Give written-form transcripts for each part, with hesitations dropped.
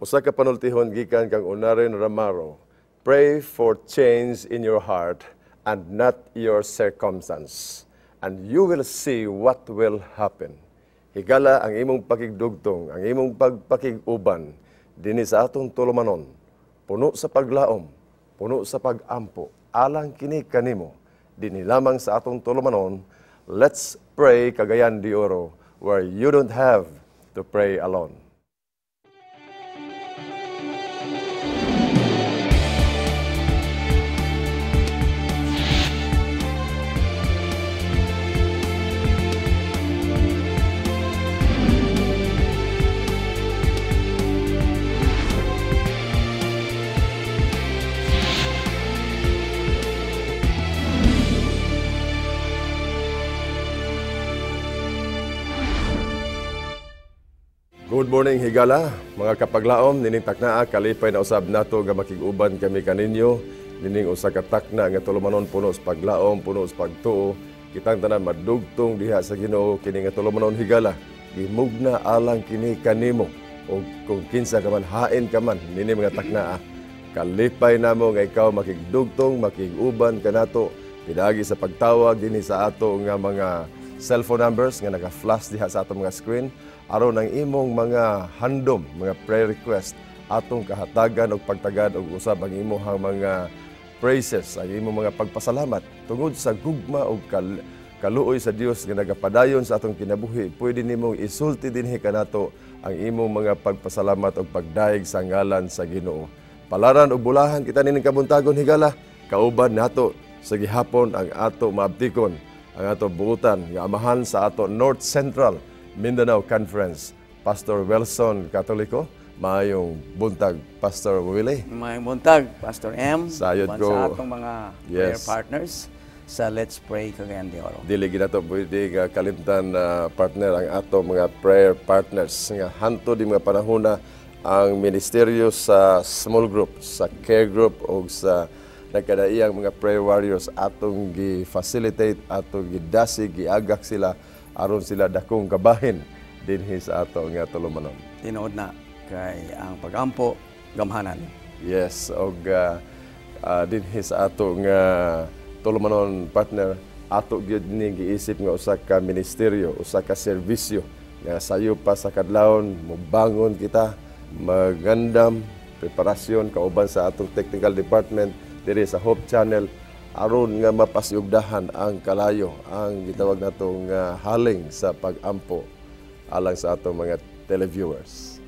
Usa ka panultihon gikan kang Unarin Ramaro. Pray for change in your heart and not your circumstance, and you will see what will happen. Higala ang imong pakigdugtong, ang imong pagpakiguban dinhi sa atong tulumanon. Puno sa paglaom, puno sa pagampo, alang kini kanimo. Dinhi lamang sa atong tulumanon. Let's pray Cagayan de Oro, where you don't have to pray alone. Good morning higala, mga kapaglaom, nining taknaa kalipay na usab nato nga makiguban kami kaninyo. Nining usa ka takna nga tulumanon puno sa paglaom, puno sa pagtuo. Kitang tanan madugtong diha sa Ginoo kini nga tulumanon higala. Gimugna alang kini kanimo o kung kinsa ka man hain ka man nini mga taknaa. Kalipay namo nga ikaw makigdugtong, makiguban kanato pinaagi sa pagtawag dinhi sa ato nga mga cellphone numbers nga naka-flash diha sa atong mga screen. Aron ang imong mga handom, mga prayer request, atong kahatagan o pagtagad o usab ang imong mga praises, ang imong mga pagpasalamat tungod sa gugma o kaluoy sa Dios nga nagapadayon sa atong kinabuhi. Pwede nimong isulti dinhi kanato ang imong mga pagpasalamat o pagdaig sa ngalan sa Ginoo. Palaran o bulahan kita nining kabuntagon higala, kauban nato sa gihapon ang ato maabtikon, ang ato buutan nga amahan sa ato North Central Mindanao Conference, Pastor Wilson Katoliko. Maayong buntag, Pastor Willie. Maayong buntag, Pastor M. Sayod ko. Sa atong mga prayer partners sa Let's Pray Cagayan de Oro. Dili ginato pwede nga kalimtan partner ang atong mga prayer partners nga hanto di mga panahona ang ministeryo sa small group, sa care group o sa nagkadaiyang mga prayer warriors atong gi-facilitate, atong gidasig, giagak sila aron sila dakong kabahin dinhi sa ato nga tulumanon. Tinuod na kay ang pagampo gamhanan. Yes, og dinhi sa ato nga tulumanon partner, ato gyud ni giisip nga usa ka ministeryo, usa ka serbisyo nga sayo pa sa kadlawon mobangon kita, magandam preparasyon kauban sa atong technical department diri sa Hope Channel aron nga mapasiugdahan ang kalayo, ang gitawag natong haling sa pagampo alang sa atong mga televiewers.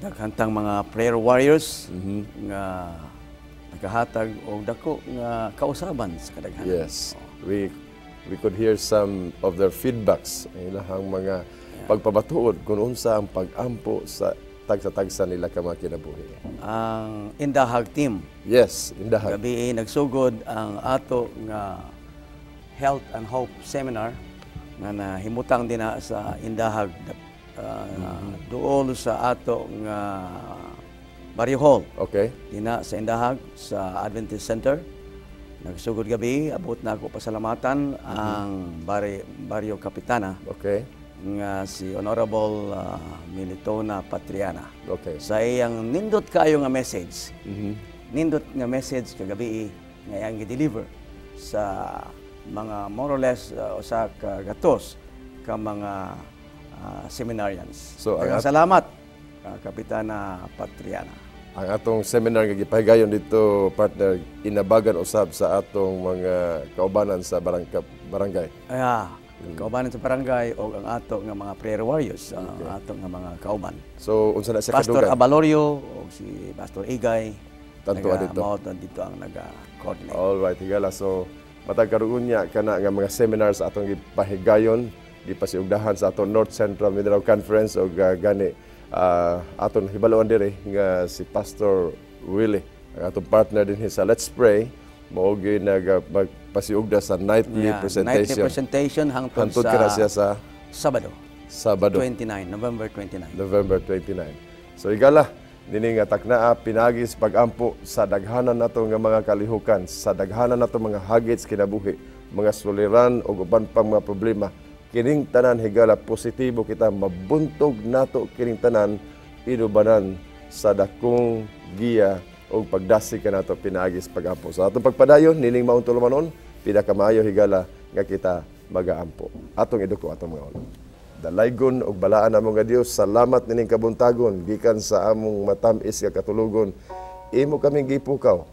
Daghantang mga prayer warriors nga nagahatag og dako nga kausaban sa kadaghanan. Yes, we could hear some of their feedbacks, ilahang mga pagpabatuod kung unsa ang pagampo sa tagsa-tagsa nila ka mga kinabuhi. Ang Indahag team. Yes, Indahag. Gabi nagsugod ang ato nga Health and Hope Seminar nga nahimutang din sa Indahag duol sa ato nga Barrio Hall. Okay. Dina sa Indahag sa Adventist Center. Nagsugod gabi, abot na ako pasalamatan ang Barrio Capitana. Okay. Nga si Honorable Militona Patriana. Okay. Sa iyang nindot kayo nga message. Nindot nga message kagabi nga iyang gi-deliver sa mga more or less usa ka gatos ka mga seminarians. So, salamat Kapitana Patriana. Ang atong seminar nga gipahigayon dito partner inabagan usab sa atong mga kaubanan sa barangay. Kaubanan sa barangay o ang ato nga mga prayer warriors, ang ato nga mga kauban. So unsa na sa Pastor kadugan? Abalorio o si Pastor Igay Tantuan dito. dito ang naga-coordinate. All right, higala. So matag karon niya kana nga mga seminars atong gipahigayon, gipasiugdahan sa atong North Central Mindanao Conference o gani aton hibaluan dire nga si Pastor Willie, ang atong partner din sa Let's Pray. Mao gyud nagpasiugda sa nightly presentation. Nightly presentation hangtod sa siya sa Sabado. 29, November 29. November 29. So igala, nini nga taknaa pinagis pagampo sa daghanan nato nga mga kalihukan, sa daghanan nato mga hagits kinabuhi, mga suliran o uban pang mga problema. Kining tanan higala positibo kita mabuntog nato kining tanan inubanan sa dakong giya o pagdasi ka nato pinaagis pagampo. Sa atong pagpadayon, nining maong tulumanon, pinakamaayo higala nga kita magaampo. Atong iduko atong mga ulo. Dalaygon og balaan among nga Dios, salamat nining kabuntagon gikan sa among matamis nga katulugon. Imo kaming gipukaw,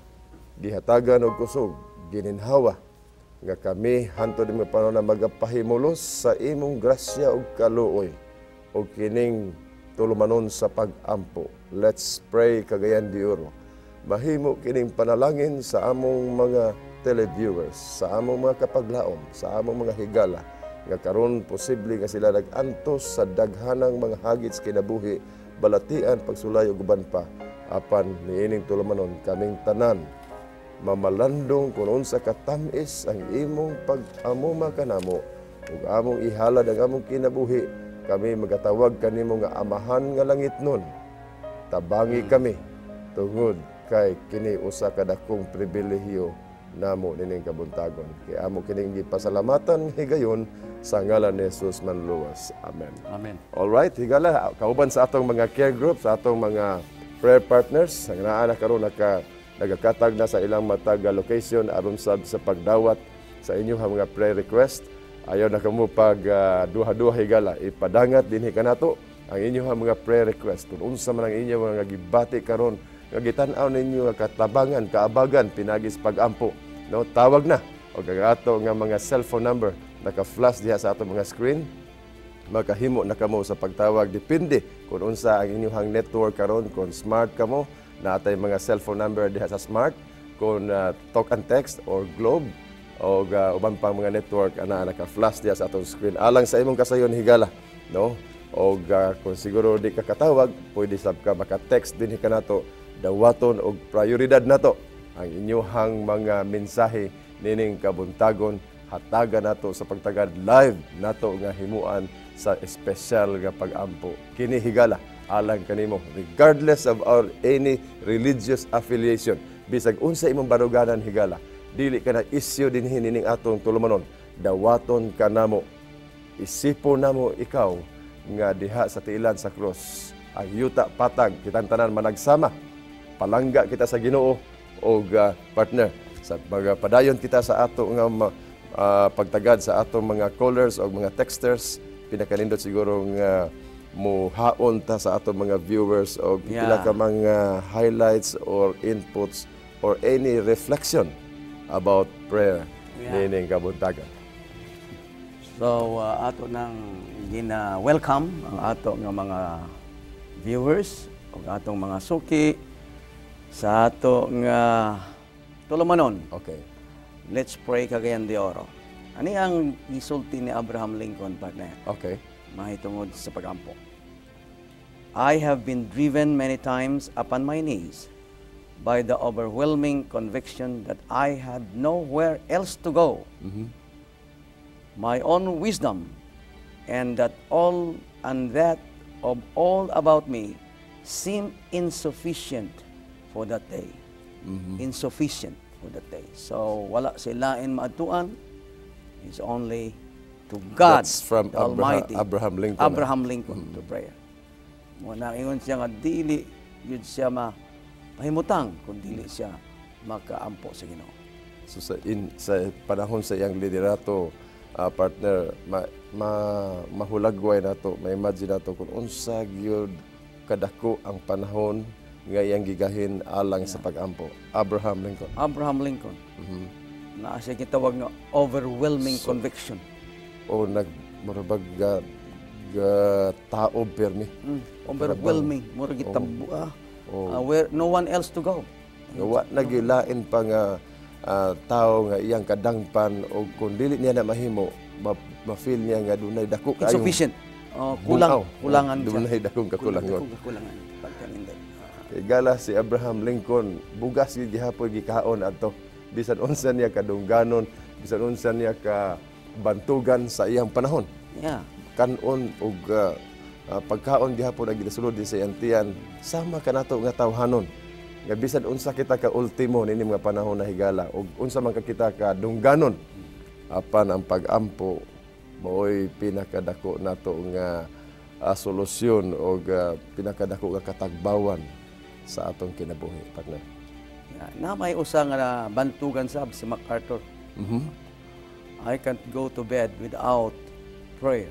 gihatagan og kusog, gininhawa nga kami hantod imo panahon na magapahimulos sa imong grasya ug kaluoy o kining tulumanon sa pagampo. Let's pray kagayan diuro. Mahimo kining panalangin sa among mga televiewers, sa among mga kapaglaom, sa among mga higala, nga karon posible nga sila nag-antos sa daghanang mga hagits kinabuhi, balatian, pagsulay ug uban pa. Apan niining tulumanon kaming tanan mamalandong kung unsa katamis ang imong pag-amuma kanamo ug among ihalad ang among kinabuhi. Kami magatawag kanimo nga amahan nga langitnon. Tabangi kami tungod kay kini usa ka dakong pribilehiyo namo nining kabuntagon. Kay amo kining gipasalamatan higayon sa ngalan ni Jesus manluwas. Amen. Amen. All right, higala kauban sa atong mga care group, sa atong mga prayer partners, ang naa na karon nagakatag na sa ilang matag location aron sa pagdawat sa inyong mga prayer request. Ayaw na kamo pag duha-duha higala ipadangat dinhi kanato ang inyong mga prayer request. Kung unsa man ang inyong mga gibati karon nga gitan-aw ninyo nga katabangan, kaabagan pinagis pagampo, no, tawag na og ang ato nga mga cellphone number naka-flash diha sa ato mga screen. Makahimo na kamo sa pagtawag depende kung unsa ang inyong network karon, kung smart kamo natay mga cellphone number diha sa smart, kung talk and text or globe o uban pang mga network ana naka-flash diha sa atong screen alang sa imong kasayon higala, no. O kung siguro di ka katawag, pwede sab ka maka-text dinhi kanato, dawaton og prioridad nato ang inyong mga mensahe nining kabuntagon, hatagan nato sa pagtagad live nato nga himuan sa espesyal nga pagampo. Kini higala alang kanimo regardless of our any religious affiliation. Bisag unsa imong baruganan higala, dili ka na isyu dinhi nining atong tulumanon, dawaton ka namo, isipon namo ikaw nga diha sa tiilan sa krus ang yuta patag kitang tanan managsama, palangga kita sa Ginoo og partner sa padayon kita sa ato nga pagtagad sa atong mga callers o mga texters. Pinakanindot siguro nga muhaon ta sa atong mga viewers o pila ka mga highlights or inputs or any reflection about prayer nining kabuntagan. So ato nang gina-welcome ang ato nga mga viewers o atong mga suki sa ato nga tulumanon. Okay. Let's pray kagayan de oro. Ani ang gisulti ni Abraham Lincoln, partner? Okay. Mahitungod sa pagampo. I have been driven many times upon my knees by the overwhelming conviction that I had nowhere else to go. My own wisdom and that all about me seemed insufficient for that day. Insufficient for that day. So wala silain maadtuan. It's only to God, That's from the Almighty. Abraham Lincoln. Abraham Lincoln to prayer. Mo naingon siya nga dili yun siya mahimutang kung dili siya makaampo sa Ginoo. So sa panahon sa iyang liderato, partner, mahulagway nato, ma-imagine nato kung unsa gyud kadako ang panahon nga iyang gigahin alang sa pagampo. Abraham Lincoln. Abraham Lincoln. Na siya gitawag nga overwhelming conviction. O nagmurabag tao permi. Overwhelming, mura gitabu where no one else to go. Wa nagilain pa nga tao nga iyang kadangpan o kung dili niya na mahimo, ma-feel niya nga dunay dako kaayo. Insufficient. Kulangan siya. Dunay dakong kakulangon. Kulangan. Pagkaninday. Kay gala si Abraham Lincoln, bugas gyud gihapon gikaon adto. Bisan unsa niya kadungganon, bisan unsa niya ka bantugan sa iyang panahon. Yeah. Kanon og pagkaon gihapon ang gisulod sa iyang tiyan, sama kanato nga tawhanon. Nga bisan unsa kita ka ultimo nini mga panahon na higala ug unsa man ka kita ka dungganon, apan ang pagampo mao'y pinakadako nato nga solusyon o pinakadako nga katagbawan sa atong kinabuhi, partner. Na may usa nga bantugan sab si MacArthur. I can't go to bed without prayer.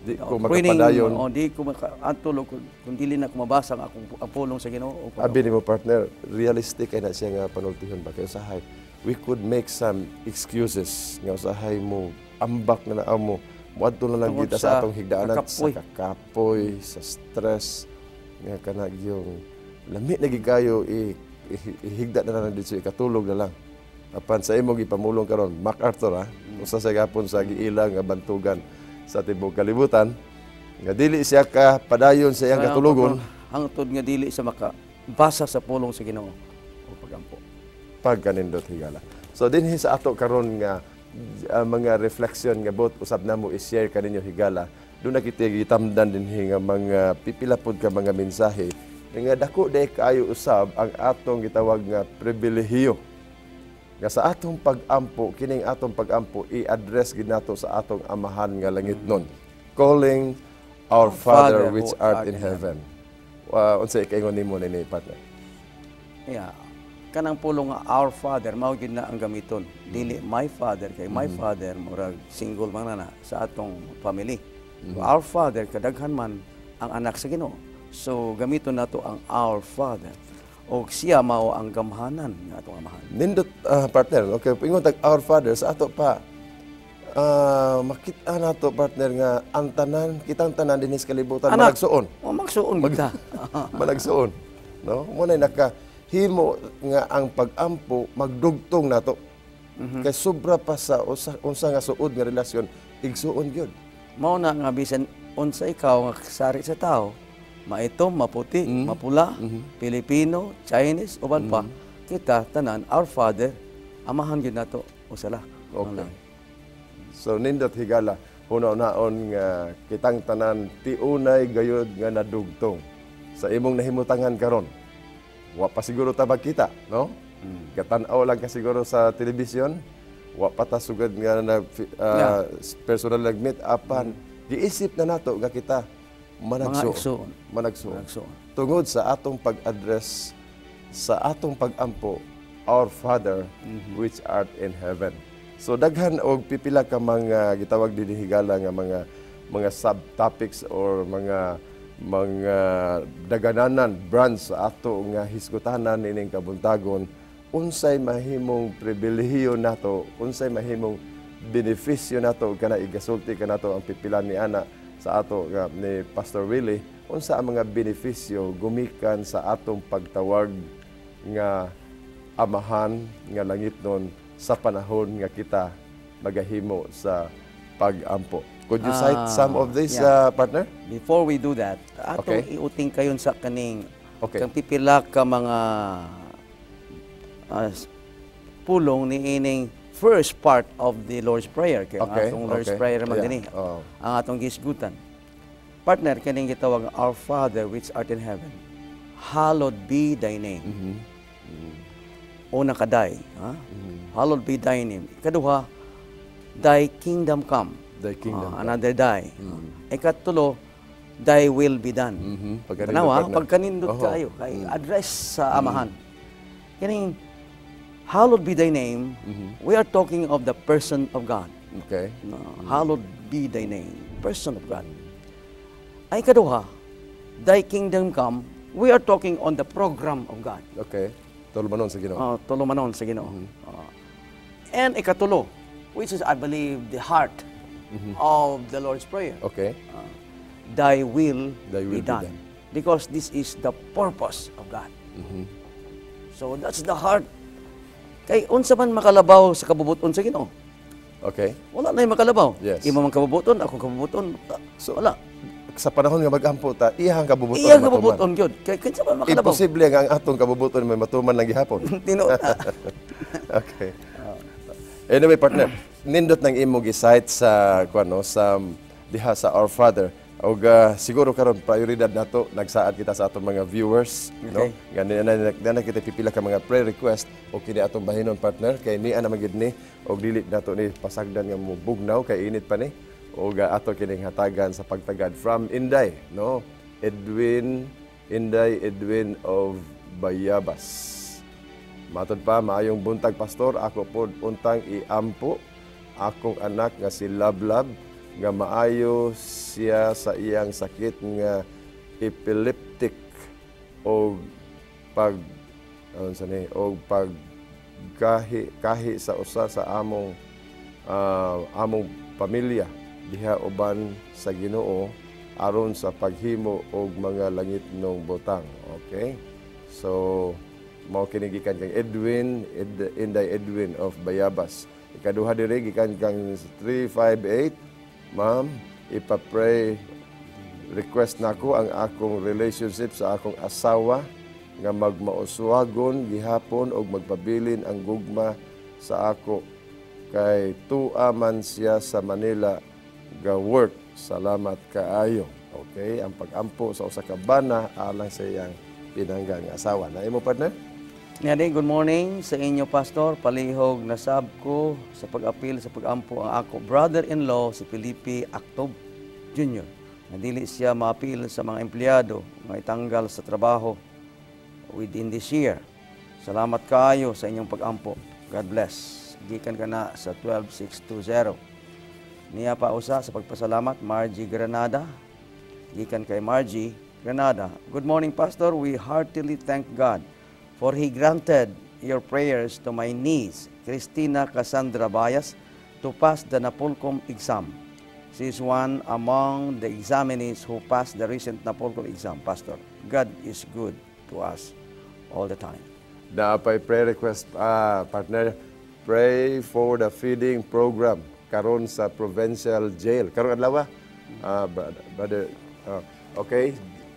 Di ko Praying, makapadayon. di ko makatulog kung dili na ko mabasa ang akong ang pulong sa Ginoo. Abi ni mo, partner, realistic ay na siya nga panultihon ba kay usahay. We could make some excuses nga usahay mo ambak na naa mo. Muadto na lang Tungod kita sa sa atong higdaanan kakapoy. sa kakapoy, sa stress nga kanag yung lami na gigayo ihigda na lang dito ikatulog na lang. Apan sa imong gipamulong karon, MacArthur usa sa gapon sa giila nga bantugan sa tibuok kalibutan nga dili siya ka padayon sa iyang katulogon Hangtod nga dili sa makabasa sa pulong sa Ginoo o pagampo. pagkanindot higala. So dinhi sa ato karon nga mga reflection nga bot usab namo i-share kaninyo higala. Doon na kita gitamdan dinhi nga mga pipilapod ka mga mensahe nga dako day kaayo usab ang atong gitawag nga pribilehiyo. Nga sa atong pag-ampo, kining atong pag-ampo i-address gid nato sa atong amahan nga langitnon. Calling our Father which art in heaven. Unsa ikaingon nimo ni partner? Yeah. Kanang pulong nga Our Father mao gid na ang gamiton. Dili my father kay my father murag single man na sa atong family. Our Father kadaghan man ang anak sa Ginoo. So gamiton nato ang Our Father. O siya mao ang gamhanan nga atong amahan. Nindot partner, okay, ingon tag our Father sa ato pa. Makita nato partner nga ang tanan, kitang tanan dinhi sa kalibutan managsuon. O magsuon kita. Managsuon, no? Mo na nakahimo nga ang pag-ampo magdugtong nato. Kay sobra pa sa unsa nga suod nga relasyon igsuon gyud. Mao na nga bisan unsa ikaw nga kasari sa tao, maitom, maputi, mapula, Pilipino, Chinese, uban pa, kita tanan our Father, amahan gyud nato usala. Okay. So nindot higala hunaw-naon nga kitang tanan tiunay gayud nga nadugtong sa imong nahimutangan karon. Wa pa siguro ta magkita, no? Katan-aw lang ka siguro sa telebisyon. Wa pa ta sugad nga na personal nag-meet upan. Giisip na nato nga kita managsuon. Tungod sa atong pag-address sa atong pag-ampo, our Father which art in heaven. So daghan og pipila ka mga gitawag dinhi higala nga mga subtopics or mga dagananan branch sa ato nga hisgutanan ining kabuntagon unsay mahimong pribilehiyo nato, unsay mahimong benepisyo nato kana igasulti kanato ang pipilan ni ana sa ato nga ni Pastor Willie, unsa ang mga benepisyo gumikan sa atong pagtawag nga amahan nga langitnon sa panahon nga kita magahimo sa pag-ampo. Could you cite some of these, partner? Before we do that, atong iuting kayon sa kaning kang pipila ka mga pulong ni ining first part of the Lord's Prayer. Kaya atong Lord's Prayer man din ang atong gisgutan. Partner, kaning gitawag Our Father which art in heaven, hallowed be thy name. Una kaday, hallowed be thy name. Ikaduha, thy kingdom come. Thy kingdom come. Another thy. Ikatulo, thy will be done. Tanawa, pagkanindot kayo, kay address sa amahan. Kaning hallowed be thy name, we are talking of the person of God. Okay. Hallowed be thy name, person of God. Ay kaduha, thy kingdom come, we are talking on the program of God. Okay. Tulumanon sa Ginoo. Tulumanon sa Ginoo. And ikatulo, which is I believe the heart of the Lord's Prayer. Okay. Thy will be Thy done. Because this is the purpose of God. So that's the heart. Kay unsa man makalabaw sa kabubuton sa Ginoo? Okay. Wala na yung makalabaw. Yes. Imo man kabubuton, ako kabubuton. So, wala. sa panahon nga mag-ampo ta, iyang kabubuton Iyang kabubuton gyud. Kay kinsa man makalabaw? Imposible nga ang atong kabubuton may matuman lang gihapon. Tinuod. Okay. Anyway, partner, nindot nang imo gi-cite sa kuno sa diha sa Our Father. Og siguro karon prioridad nato nagsaad kita sa atong mga viewers, no? Nga kita pipila ka mga prayer request o kini atong bahinon, partner, kay ni ana magid ni og dili nato ni pasagdan nga mo bugnaw kay init pa ni og ato kining hatagan sa pagtagad from Inday, no? Edwin Inday Edwin of Bayabas. Matod pa, maayong buntag, Pastor. Ako po untang iampo akong anak nga si Lablab nga maayo siya sa iyang sakit nga epileptic o kahi sa usa sa among pamilya diha uban sa Ginoo aron sa paghimo og mga langitnong butang. Okay? So mao kini gikan kang Inday Edwin of Bayabas. Ikaduha diri gikan kang 358. Ma'am, ipa-pray request nako ang akong relationship sa akong asawa nga magmauswagon gihapon og magpabilin ang gugma sa ako kay tua man siya sa Manila ga work. Salamat kaayo. Okay, ang pag-ampo sa usa ka bana alang sa iyang pinanggang asawa. Na imo partner? Ngani, good morning sa inyo, Pastor. Palihog na sab ko sa pag-apil sa pag-ampo ang ako brother-in-law si Felipe Actob Jr. Nadili siya maapil sa mga empleyado nga itanggal sa trabaho within this year. Salamat kaayo sa inyong pag-ampo. God bless. Gikan ka na sa 12620. Niya pa usa sa pagpasalamat, Margie Granada. Gikan kay Margie Granada. Good morning, Pastor. We heartily thank God for He granted your prayers to my niece, Christina Cassandra Bayas, to pass the Napolcom exam. She is one among the examinees who passed the recent Napolcom exam, Pastor. God is good to us all the time. Daapay prayer request, partner. Pray for the feeding program karon sa provincial jail. Karon adlaw, brother. Okay.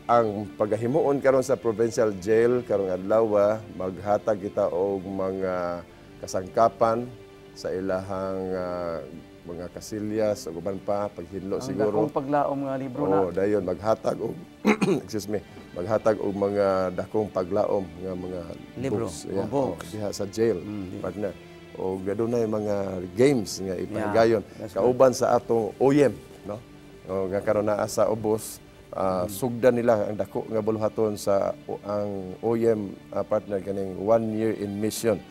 Ang paghimuon karon sa provincial jail karong adlaw maghatag kita og mga kasangkapan sa ilahang mga kasilyas ug uban pa paghinlo siguro. Ang paglaom nga libro na. Dayon maghatag og maghatag og mga dakong paglaom nga mga libro, books diha sa jail, partner. O gadunay mga games nga ipahigayon kauban sa atong OYM, no? O nga karon naa sa ubos. Sugdan nila ang dako nga buluhaton sa ang OYM partner kaning 1 year in mission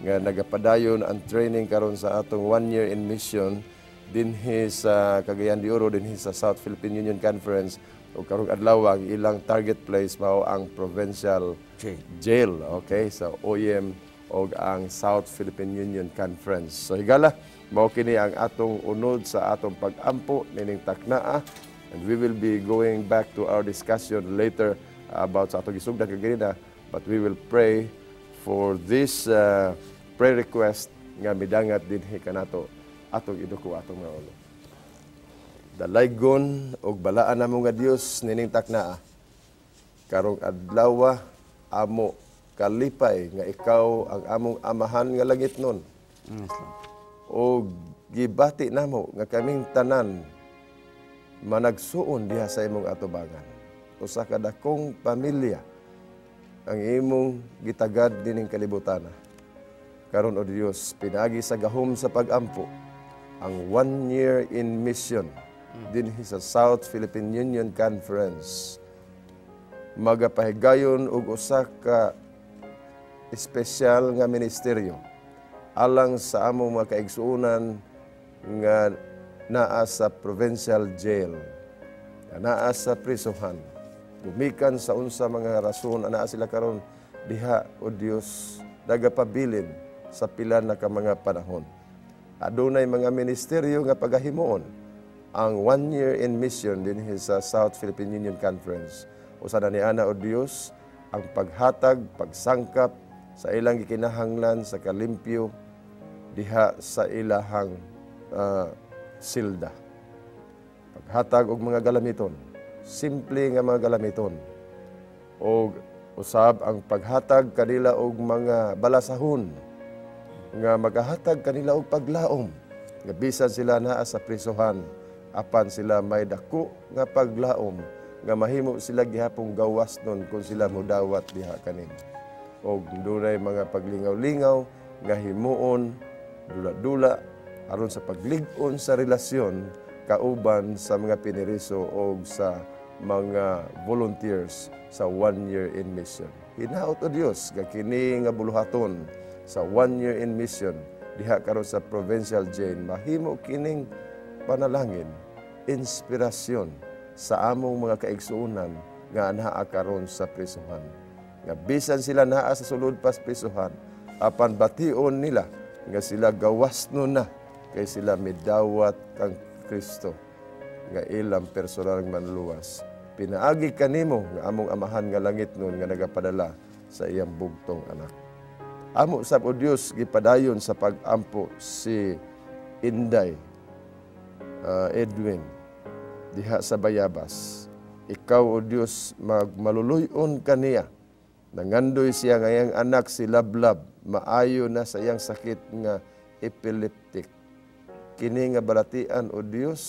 nga nagapadayon ang training karon sa atong 1 year in mission dinhi sa Cagayan de Oro dinhi sa South Philippine Union Conference ug karong adlaw ang ilang target place mao ang provincial jail, okay, sa OYM o ang South Philippine Union Conference. So higala mao kini ang atong unod sa atong pag-ampo nining taknaa. And we will be going back to our discussion later about sa atong gisugdan kaganina, but we will pray for this prayer request nga midangat dinhi kanato atong iduko atong mga ulo. Dalaygon og balaan namo nga Dios nining taknaa. Karong adlaw amo kalipay nga ikaw ang among amahan nga langitnon. O gibati namo nga kaming tanan managsuon diha sa imong atubangan. Usa ka dakong pamilya ang imong gitagad dining kalibutan. Karon o Dios, pinagi sa gahom sa pag-ampo ang 1 year in mission dinhi sa South Philippine Union Conference. Magapahigayon og usa ka espesyal nga ministeryo alang sa among mga kaigsuonan nga naa sa provincial jail, naa sa prisuhan, gumikan sa unsa mga rason, naa sila karon diha o Dios, nagapabilin sa pila na ka mga panahon. Adunay mga ministeryo nga pagahimuon ang 1 year in mission dinhi sa South Philippine Union Conference. Usa na ni ana o Dios ang paghatag, pagsangkap sa ilang gikinahanglan sa kalimpyo diha sa ilahang silda. Paghatag og mga galamiton, simple nga mga galamiton. O usab ang paghatag kanila og mga balasahon nga magahatag kanila og paglaom nga bisan sila naa sa prisuhan apan sila may dako nga paglaom nga mahimo sila gihapong gawas nun kung sila modawat diha kanin. Og dunay mga paglingaw-lingaw nga himuon dula-dula aron sa paglig-on sa relasyon kauban sa mga piniriso o sa mga volunteers sa 1 year in mission. Hinaot o Dios nga kini nga buluhaton sa 1 year in mission diha karon sa provincial jail mahimo kining panalangin, inspirasyon sa among mga kaigsuonan nga anhaa karon sa prisuhan. Nga bisan sila naa sa sulod pas prisuhan, apan bation nila nga sila gawasno na kay sila midawat kang Kristo nga ilang personal nga manluwas. Pinaagi kanimo nga among amahan nga langit nun nga nagapadala sa iyang bugtong anak. Amo sab o Dios gipadayon sa pag-ampo si Inday Edwin diha sa Bayabas. Ikaw o Dios maluluyon kaniya. Nangandoy siya nga iyang anak si Lablab, maayo na sa iyang sakit nga epileptic. Kini nga balatian o Dios,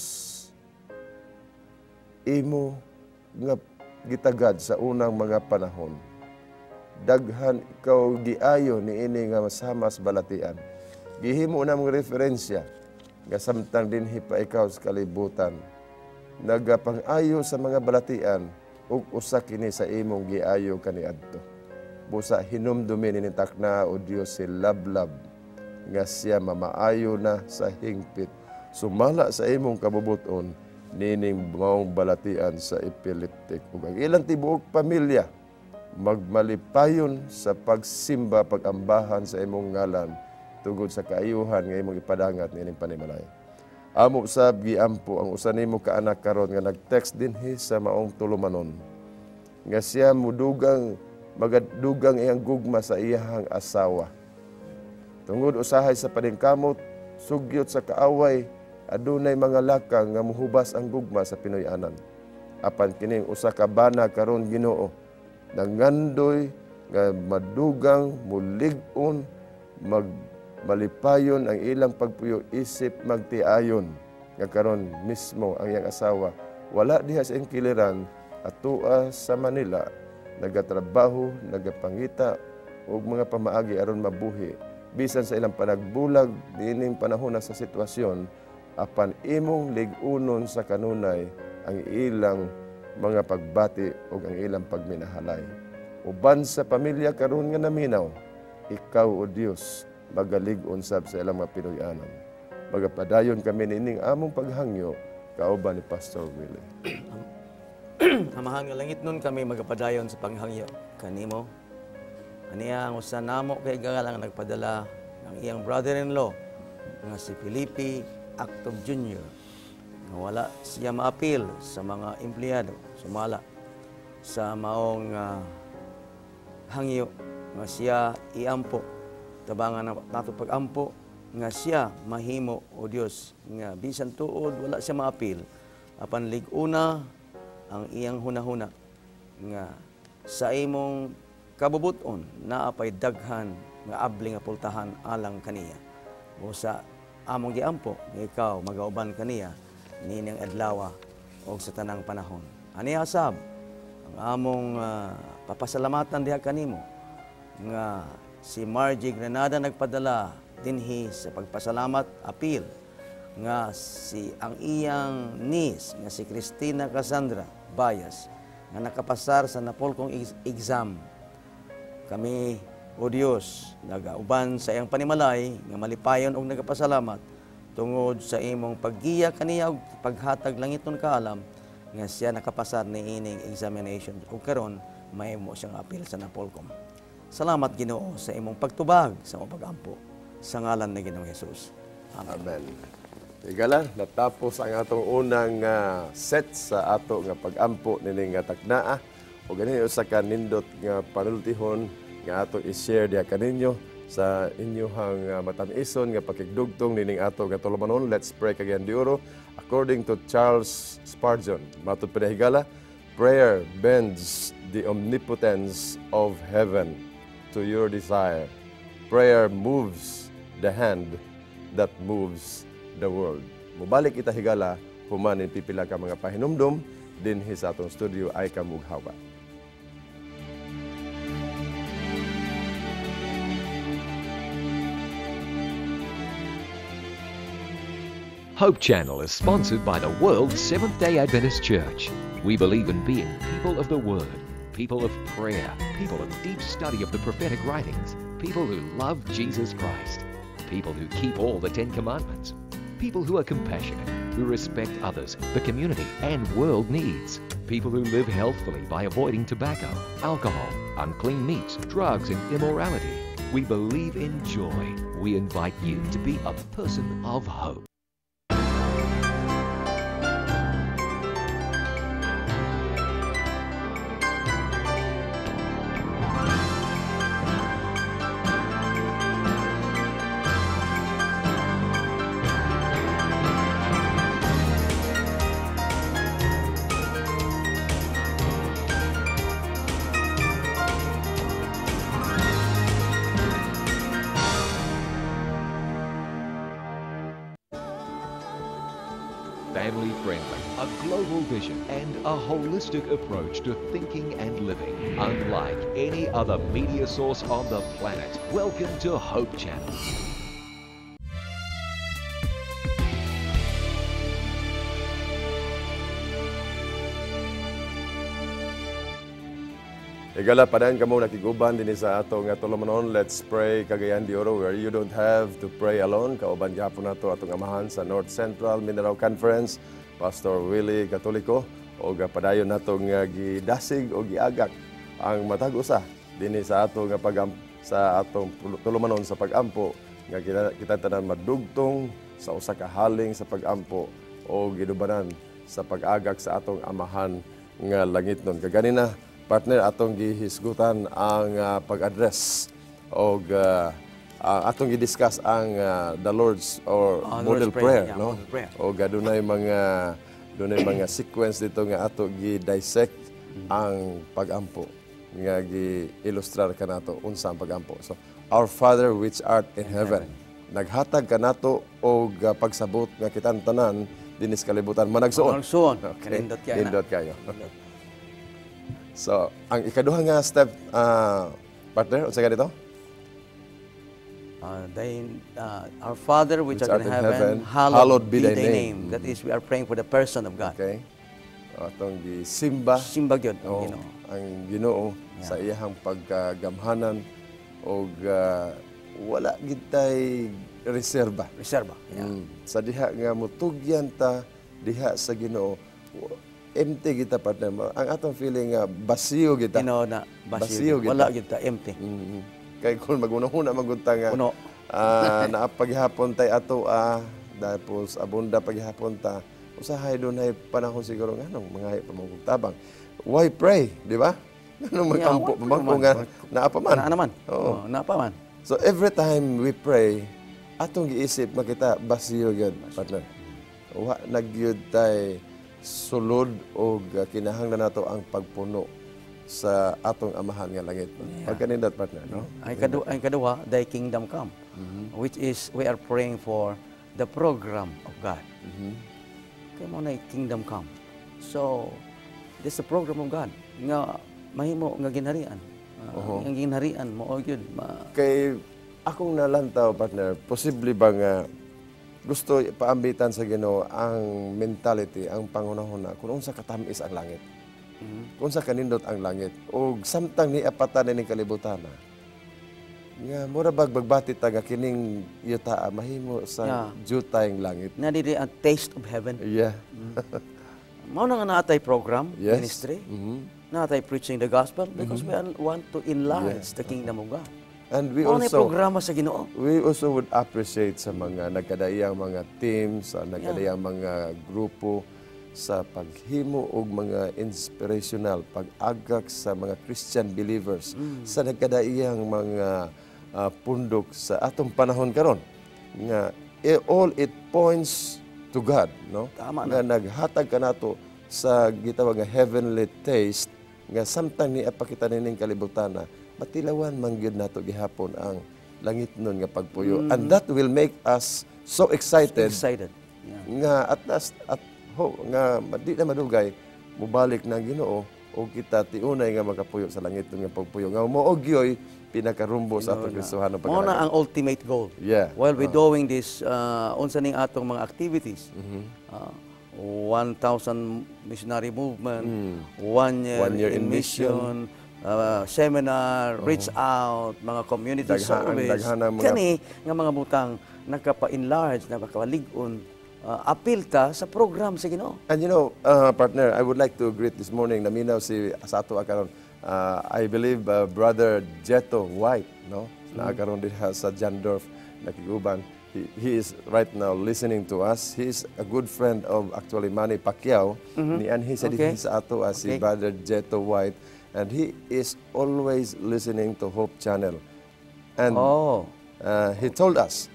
imo nga gitagad sa unang mga panahon. Daghan ikaw giayo ni ini nga masamas balatian. Gihimo na mong referensya nga samtang dinhi pa ikaw sa kalibutan. Nagapang-ayo sa mga balatian ug usa kini sa imong giayo kaniadto. Busa hinumdumi ni takna o Dios si Lablab nga siya mamaayo na sa hingpit. Sumala sa imong kabubuton nining maong balatian sa epileptic. Ug ang ilang tibuok pamilya magmalipayon sa pagsimba, pagambahan sa imong ngalan tungod sa kaayuhan nga imong ipadangat nining panimalay. Amo sab giampo ang usa nimo ka anak karon nga nag-text dinhi sa maong tulumanon nga siya mudugang magadugang iyang gugma sa iyang asawa. Tungod usahay sa paningkamot, sugyot sa kaaway, adunay mga lakang nga muhubas ang gugma sa Pinoy-anan. Apan kining usa ka bana karon Ginoo, nangandoy nga madugang mulig-on malipayon ang ilang pagpuyo isip magtiayon nga karon mismo ang iyang asawa wala diha sa kiliran atua sa Manila nagatrabaho, nagapangita ug mga pamaagi aron mabuhi bisan sa ilang panagbulag dining panahon sa sitwasyon apan imong lig-unon sa kanunay ang ilang mga pagbati ug ang ilang pagminahalay. Uban sa pamilya karon nga naminaw, ikaw o Dios magalig-on sab sa ilang mga Pinoy-anan. Magapadayon kami nining among paghangyo kauban ni Pastor Willie. Amahan nga langit nun kami magapadayon sa panghangyo kanimo. Aniya ang usa namo kay galang nagpadala ng iyang brother-in-law nga si Felipe Actob Jr. nga wala siya maapil sa mga empleyado sumala sa maong hangyo nga siya iampo tabangan nato pag-ampo nga siya mahimo o Dios nga bisan tuod wala siya maapil apan lig-una ang iyang hunahuna nga sa imong kabubuton naapay daghan nga abli nga pultahan alang kaniya. O sa among giampo nga ikaw magauban kaniya nining adlaw o sa tanang panahon. Ani asab ang among papasalamatan diha kanimo nga si Margie Granada nagpadala dinhi sa pagpasalamat apil nga ang iyang niece nga si Cristina Cassandra Bayas nga nakapasar sa napolkong exam. Kami o Dios nagauban sa iyang panimalay nga malipayon og nagapasalamat tungod sa imong paggiya kaniya og paghatag langiton kaalam nga siya nakapasar ni ining examination ug karon mahimo siyang apil sa napolkom. Salamat Ginoo sa imong pagtubag sa imong pag-ampo sa ngalan ni Ginoong Hesus. Amen. Igala, natapos ang atong unang set sa ato nga pag-ampo nining nga taknaa o ganin usa ka nindot nga panultihon nga ato i-share diha kaninyo sa inyohang matan-ison nga pakigdugtong nining ato nga tulumanon. Let's pray kagayan diuro according to Charles Spurgeon. Matud pinahigala, prayer bends the omnipotence of heaven to your desire. Prayer moves the hand that moves the world. Mubalik kita higala, humanin pipila ka mga pahinumdum, dinhi sa atong studio ay kamughawa. Hope Channel is sponsored by the World Seventh-day Adventist Church. We believe in being people of the Word, people of prayer, people of deep study of the prophetic writings, people who love Jesus Christ, people who keep all the 10 Commandments, people who are compassionate, who respect others, the community, and world needs, people who live healthfully by avoiding tobacco, alcohol, unclean meats, drugs, and immorality. We believe in joy. We invite you to be a person of hope. Family-friendly, a global vision, and a holistic approach to thinking and living. Unlike any other media source on the planet. Welcome to Hope Channel. Higala, padayon ka mo nakiguban din sa ato nga tulumanon. Let's pray Cagayan de Oro, where you don't have to pray alone. Kauban gihapon nato atong amahan sa North Central Mindanao Conference, Pastor Willie Catolico, o padayon nato nga gidasig o giagak ang matag usa dinhi sa ato nga sa atong tulumanon sa pagampo nga kita tanan madugtong sa usa ka haling sa pagampo o gidubanan sa pag-agak sa atong amahan nga langitnon. Kaganina partner, atong gihisgutan ang pag-address o atong gi-discuss ang the Lord's or model prayer, yeah, no? model prayer. O dunay mga sequence dito nga ato gi-dissect ang pag-ampo nga gi-illustrar kanato unsa ang pag-ampo. So, our Father which art in heaven, naghatag kanato og pagsabot nga kitang tanan dinis kalibutan managsuon. Managsuon. Okay. Nindot kayo. So, ang ikaduha nga step, partner, unsa ganito? Our Father which art in heaven, hallowed be thy name. That is, we are praying for the person of God. Okay. Atong gisimba Simba gyud o ang Ginoo. ang Ginoo sa iyang paggamhanan og wala gid tay reserba. Reserba. Yeah. Sa diha nga mutugyan ta diha sa Ginoo, empty kita partner. Ang atong feeling nga basiyo kita. Ginoo na Basiyo basiyo. Wala gyud ta empty. Kay kung magunahuna magunta nga Puno. naapaghapon tay ato tapos abunda paghapon ta usahay dunay panahon siguro nganong mga pamangkugtabang. Why pray, di ba? Nganong magampo pamangko nga naapaman. Naa naman. Oo. Naapaman. So every time we pray, atong giisip makita basiyo gyud partner. Wa nagyud tay sulod o kinahanglan nato ang pagpuno sa atong amahan nga langit. Pagkanindot partner, no? Ang kaduha, thy kingdom come, which is we are praying for the program of God. Kaya mo na kingdom come. So, this is the program of God. Nga mahimo nga ginharian. Ang ginharian mo o yun. Kay akong nalantaw partner, posible ba nga gusto paambitan sa Ginoo ang mentality, ang pangunahuna kung unsa katamis ang langit. Kung unsa kanindot ang langit o samtang ni apatan ning kalibutan nga mura bagbati ta nga kining yuta mahimo sa jutay ng langit. Na dili ang taste of heaven. Yeah. Mao na nga naatay program, Yes. ministry. Naatay preaching the gospel because we want to enlarge the kingdom of God. And we Mao na also programa sa Ginoo. we also would appreciate sa mga nagkadaiyang mga teams, sa nagkadaiyang mga grupo sa paghimo og mga inspirational pag-agak sa mga Christian believers sa nagkadaiyang mga pundok sa atong panahon karon nga all it points to God, no? Tama Nga naghatag kanato sa gitawag nga heavenly taste nga samtang ni apakita nining kalibutan na matilawan man gyud nato gihapon ang langit nun nga pagpuyo, and that will make us so excited Excited. Yeah. nga at last nga di na madugay mubalik na Ginoo o kita tiunay nga makapuyo sa langit nga pagpuyo nga moog yoy pinakarumbo sa atong Kristohanon Mao na ang ultimate goal. Yeah. While we doing this unsa ning atong mga activities. 1,000 missionary movement, 1 year in mission, seminar, reach out, mga community service. Daghan ang mga- Kani nga mga butang nakapa-enlarge, nakapaligon, appeal ta sa program sa Ginoo. And you know, partner, I would like to greet this morning, naminaw si Asato Akaron. I believe Brother Jeto White, no? Na akaron diha sa Jandorf, nakiguban. He is right now listening to us. He is a good friend of actually Manny Pacquiao. And he said Okay. sa ato si Okay. Brother Jeto White. And he is always listening to Hope Channel. And Oh. he told us,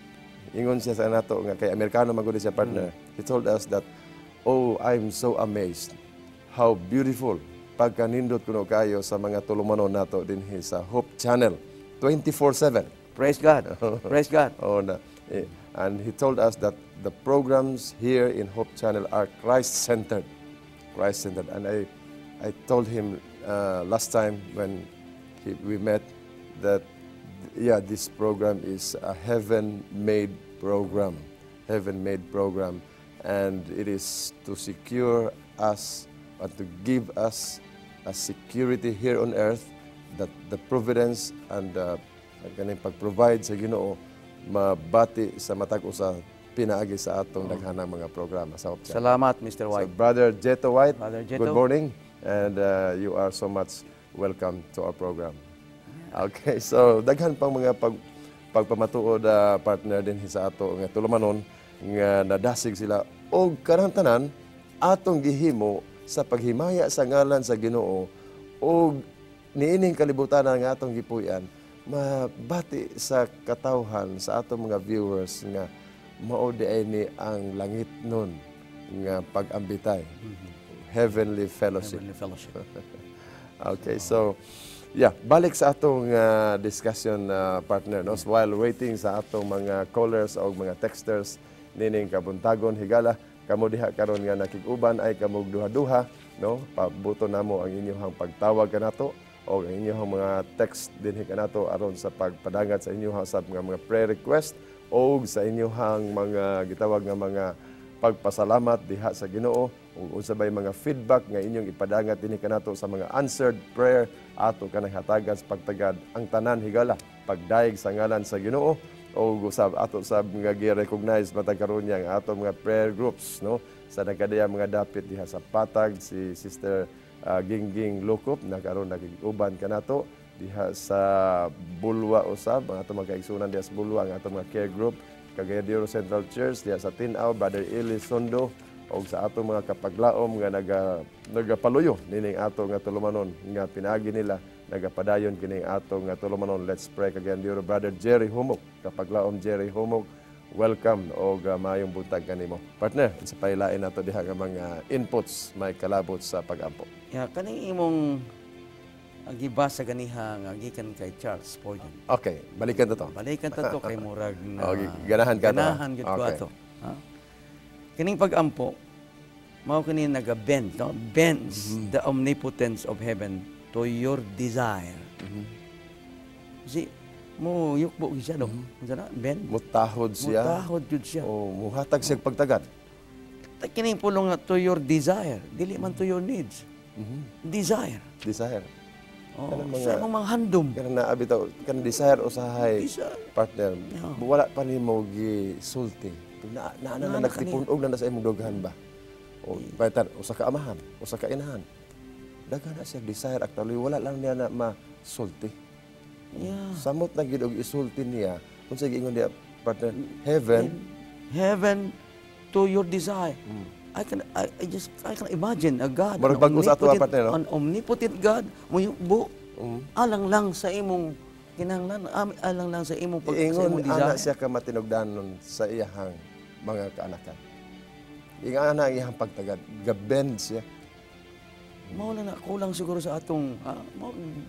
ingon siya sa nato nga kay Amerikano magudi siya partner. He told us that, oh, I'm so amazed how beautiful pagkanindot kuno kayo sa mga tulumanon nato dinhi sa Hope Channel 24/7. Praise God. Praise God. Oh, and he told us that the programs here in Hope Channel are Christ-centered. Christ-centered. And I told him last time when we met that, yeah, this program is a heaven-made program. Heaven-made program. And it is to secure us and to give us a security here on earth that the providence and kaning pag-provide sa Ginoo mabati sa matag usa pinaagi sa atong daghanang mga programa sa Hope Channel. Salamat, Mr. So, White. Brother Jeto White, Brother Jeto. good morning, and you are so much welcome to our program. Okay, so daghan pang mga pagpamatuod partner din sa ato nga tulumanon nga nadasig sila og kanang tanan atong gihimo sa paghimaya sa ngalan sa Ginoo og niining kalibutan nga atong gipuy-an mabati sa katawhan sa atong mga viewers nga mao di ni ang langit nun nga pag-ambitay. Heavenly fellowship. Heavenly fellowship. Okay, so yeah, balik sa atong discussion partner, no? So, while waiting sa atong mga callers o mga texters nining kabuntagon higala kamo diha karon nga nakig-uban ay kamog duha-duha, no? Pabuto namo ang inyong pagtawag kanato o ang inyong mga text dinhi kanato aron sa pagpadangat sa inyong usab nga mga prayer request o sa inyong mga gitawag nga mga pagpasalamat diha sa Ginoo ug unsabay mga feedback nga inyong ipadangat dinhi kanato sa mga answered prayer ato kanang hatagan sa pagtagad ang tanan higala pagdaig sa ngalan sa Ginoo o usab ato sab nga gi-recognize matag karon yang ato mga prayer groups, no, sa nagkadaya mga dapit diha sa Patag si Sister Gingging Lukop na karon nagiguban kanato diha sa Bulwa usab ang ato mga kaigsunan diha sa Bulwa ang ato mga care group Cagayan de Oro Central Church diha sa Tinaw, Brother Eli Sondo o sa ato mga kapaglaom nga nagapaluyo nining ato nga tulumanon nga pinaagi nila nagapadayon kining ato nga tulumanon. Let's pray. Cagayan de Oro, Brother Jerry Humok, kapaglaom Jerry Humok, welcome o mayong buntag kanimo partner sa pailain nato diha nga mga inputs may kalabot sa pag-ampo. Kaning imong gibasa ganiha nga gikan kay Charles Spurgeon. Okay, balikan to. Balikan ta to kay murag na Okay, ganahan ka to. Ganahan gid ko Okay. ato. Ha? Kining pag-ampo mao kini naga-bend, no? Bends the omnipotence of heaven to your desire. Kasi mo yukbo gid siya no. Unsa na? Bend. Mutahod siya. Mutahod jud siya. O muhatag siya pagtagad. Kining pulong nga to your desire, dili man to your needs. Desire. Desire. Oh, Kanang mga- sa imong mga handom. Kanang naabi taw, kanang desire usahay Desire. partner. Yeah. Wala pa nimo gisulti. Na Nga nagtipunog na sa imong dughan ba? O paitan usa ka amahan, usa ka inahan. Daghan na siya desire actually wala lang niya na masulti. Yeah. Samot na gid og isulti niya unsa giingon niya partner Heaven to your desire. I can imagine a God, Marag bago sa ato, partner, no? an omnipotent God, muyukbo, alang lang sa imong kinahanglan, alang lang sa imong sa Ingon imong ana desire. siya ka matinugdanon sa iyahang mga kaanakan. Ingon ana ang iyahang pagtagad, gabend siya. Mao na kulang siguro sa atong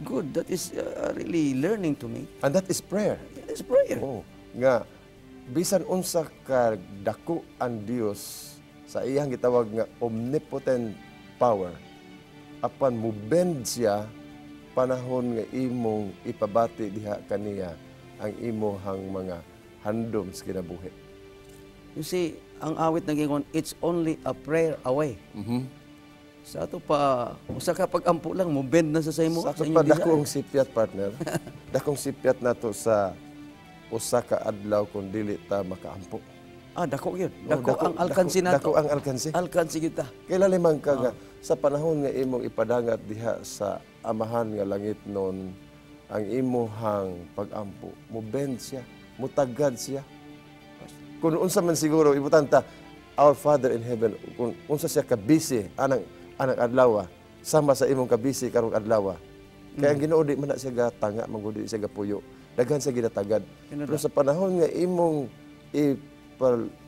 good. That is really learning to me. And that is prayer. That is prayer. Oh, nga bisan unsa ka dako ang Dios sa iyang gitawag nga omnipotent power apan mo bend siya panahon nga imong ipabati diha kaniya ang imong mga handom sa kinabuhi. You see, ang awit ng gingon, it's only a prayer away. Sa ato pa, usa ka pag-ampo lang, mo bend na sa mo. Sa ato inyong pa, desire. dakong sipyat, partner. Dakong sipyat na to sa usa ka adlaw kung dili ta makaampo. Dako yun. Oh, Dako ang alkansi na Dako ang alkansi. Alkansi kita. Kailan limang ka nga, sa panahon nga imong ipadangat diha sa amahan nga langit noon, ang imuhang pag-ampo, mo bend siya, mo tagad siya. Kung unsa man siguro, ibutanta, our Father in Heaven, kung unsa siya kabisi, anang adlaw, sama sa imong kabisi karong adlaw. Kaya ang Ginoo di man na siya gatanga, magudi siya gapuyo. Daghan siya ginatagad. Pero sa panahon nga imong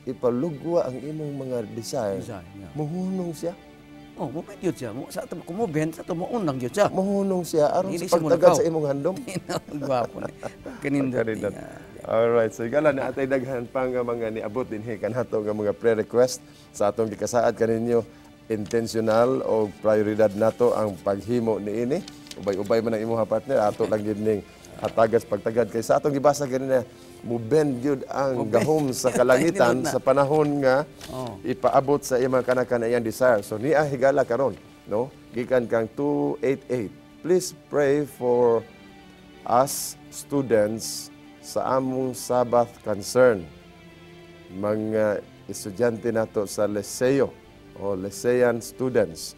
ipalugwa ang imong mga desire, muhunong siya. Mo bend yun siya. Sa ato mo bend, sa ato mo unang yun siya. Muhunong siya aron Dili sa siya pagtagad mulakaw. sa imong handom. Gwapo na. Kanindot. Kanindot. Alright, so igala na atay daghan pa nga mga niabot dinhi kanato nga mga prayer request sa atong gikasaad kaninyo. Intentional o prioridad nato ang paghimo niini. Ubay-ubay man ang imong partner, ato lang gid ning hatagas pagtagad kay sa atong gibasa kanina mo bend gyud ang gahom sa kalangitan sa panahon nga ipaabot sa imong kanang-kanang desire. So niya higala karon, no? Gikan kang 288. Please pray for us students sa among Sabbath concern. Mga estudyante nato sa Liceo o Licean students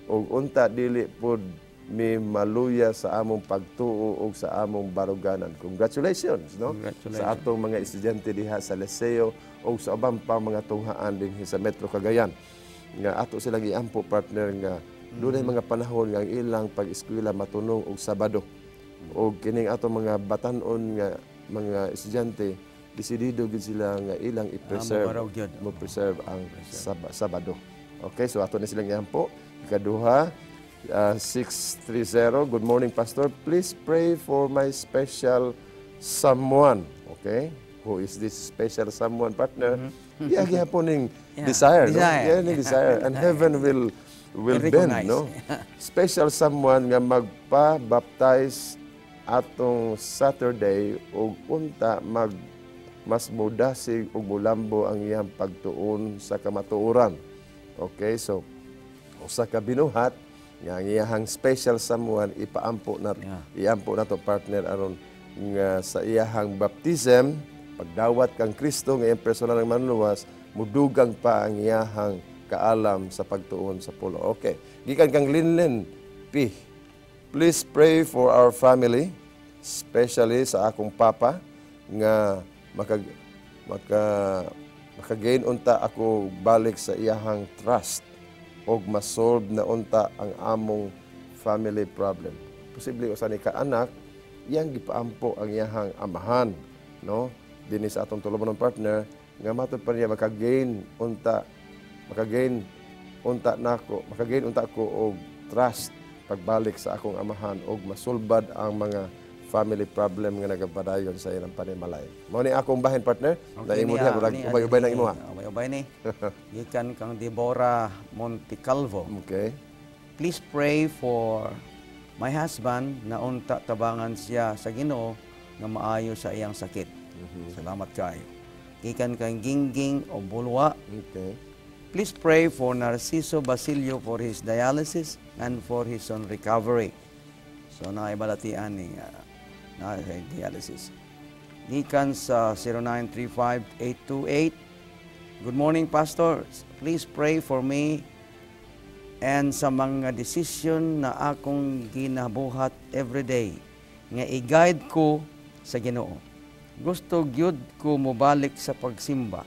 ug unta dili pud mi maluya sa among pagtuo ug sa among baruganan. Congratulations, no? Congratulations. Sa atong mga estudyante diha sa Liceo ug sa ubang pa mga tunghaan dinhi sa Metro Cagayan. Nga ato silang iampo partner nga dunay mga panahon nga ang ilang pag-eskwela matunong og Sabado. Og kining atong mga batan-on nga mga estudyante desidido gid sila nga ilang i-preserve mo preserve ang Sabado. Okay, so ato na silang iampo. Ikaduha, 630. Good morning, Pastor. Please pray for my special someone. Okay? Who is this special someone, partner? Yeah, gihaponing desire, no? Yeah, desire. And heaven will bend, no? Special someone nga magpa-baptize atong Saturday ug unta mas mudasig ug mulambo ang iyang pagtuon sa kamatuoran. Okay, so usa ka binuhat nga ang iyahang special someone ipaampo na iampo nato partner aron nga sa iyahang baptism pagdawat kang Kristo nga iyang personal nga manluwas mudugang pa ang iyahang kaalam sa pagtuon sa pulo. Okay, gikan kang Linlin P. Please pray for our family, especially sa akong papa nga maka-gain unta ako balik sa iyahang trust og masolve na unta ang among family problem. Posible usa ni ka anak, iyang gipaampo ang iyahang amahan, no? Dinhi sa atong tulumanon partner nga matud pa niya maka-gain unta ko og trust pagbalik sa akong amahan og masulbad ang mga family problem nga nagapadayon sa ilang panimalay. Mao ni akong bahin partner, na imo diha ubay-ubay na imo ha. Ubay ni. Gikan kang Deborah Montecalvo. Okay. Please pray for my husband na unta tabangan siya sa Ginoo nga maayo sa iyang sakit. Salamat kayo. Gikan kang Gingging o Bulwa. Okay. Please pray for Narciso Basilio for his dialysis and for his own recovery. So naibalatian ni na dialysis. Gikan sa 0935-828. Good morning, Pastor. Please pray for me and sa mga decision na akong ginabuhat everyday nga i-guide ko sa Ginoo. Gusto gyud ko mobalik sa pagsimba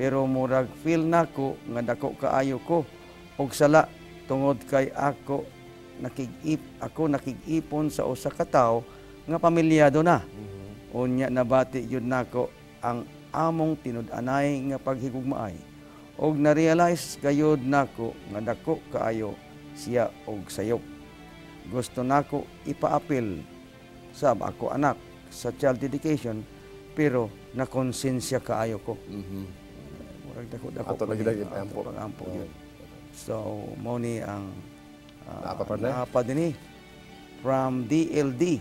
pero murag feel nako nga dako kaayo ko og sala tungod kay ako nakig-ipon sa usa ka tawo nga pamilyado na. Unya nabati gyud nako ang among tinud-anay nga paghigugmaay. Og na-realize gayud nako nga dako kaayo siya og sayop. Gusto nako ipaapil sab ako anak sa child dedication pero nakonsensya kaayo ko. Murag dako-dako Ato lagi ipaampo. Yun. So mo ni ang Apa din from DLD.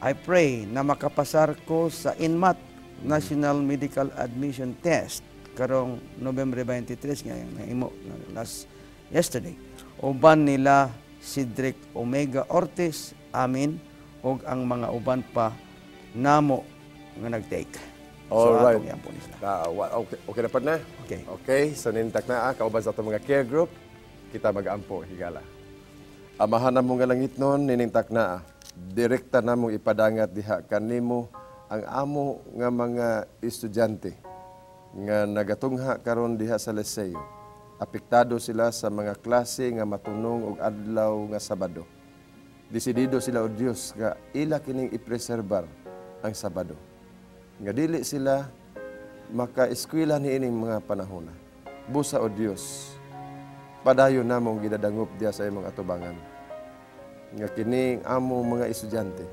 I pray na makapasar ko sa INMAT National Medical Admission Test karong November 23 nga nahimo last yesterday. Uban nila Cedric Omega Ortiz, amin, og ang mga uban pa namo nga nag-take. Alright. atong iampo nila. Okay na partner? Okay. Okay, so nintak na kauban sa itong mga care group, kita mag-ampo, higala. Amahan na mo nga langit nun, ninintak na direkta na mong ipadangat diha kanimo ang amo nga mga estudyante nga nagatungha karon diha sa Liceo. Apektado sila sa mga klase nga matunong og adlaw nga Sabado. Desidido sila o Dios nga ila kining ipreserbar ang Sabado. Nga dili sila maka-eskwela niining mga panahon. Busa o Dios, padayon namong gidadangup diya sa imong atubangan. Nga kining amo mga estudyante,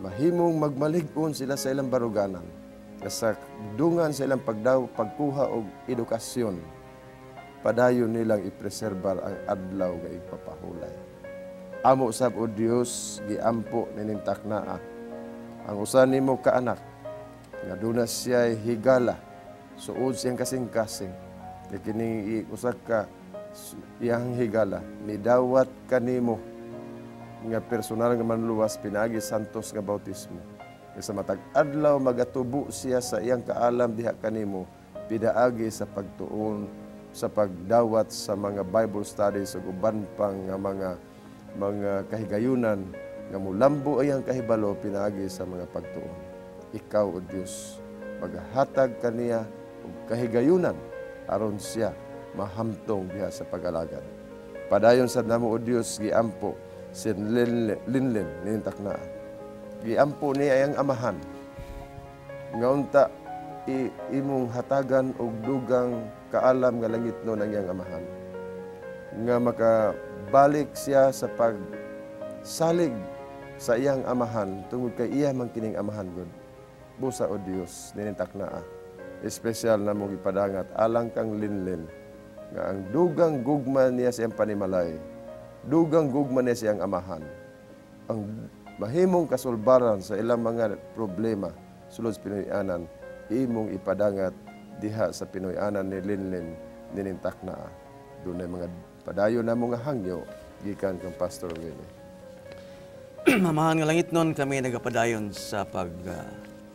mahimong magmalig-on sila sa ilang baruganan, nga sa dungan sa ilang pagkuha og edukasyon, padayon nilang ipreserbar ang adlaw nga ipapahulay. Amo usab o Dios, giampo nining taknaa ang usa nimo ka anak nga duna siya higala suod siyang kasing-kasing nga kini usa ka iyang higala midawat kanimo nga personal nga manluwas pinagi santos nga bautismo nga sa matag adlaw magatubo siya sa iyang kaalam diha kanimo pidaagi sa pagtuon sa pagdawat sa mga Bible studies ug uban pang nga mga kahigayunan nga mulambo ayang kahibalo pinaagi sa mga pagtuon. Ikaw o Diyos, maghatag kaniya og kahigayunan aron siya mahamtong diha sa pag-alagad. Padayon sad namo o Dios giampo si Linlin ninintak na. Giampo niya ayang amahan. Nga unta imong hatagan og dugang kaalam nga langit no ang iyang amahan. Nga makabalik siya sa pagsalig sa iyang amahan tungod kay iya man kining amahan gud. Busa o Dios ninintak na. Espesyal na mong ipadangat alang kang Linlin nga ang dugang gugma niya sa iyang panimalay, dugang gugma niya sa iyang amahan, ang mahimong kasulbaran sa ilang mga problema sulod sa Pinoy-anan, imong ipadangat diha sa Pinoy-anan ni Linlin ninintak na. Doon ay mga padayon na mga hangyo gikan kang Pastor Willie. Mamahan nga langit nun, kami nagapadayon sa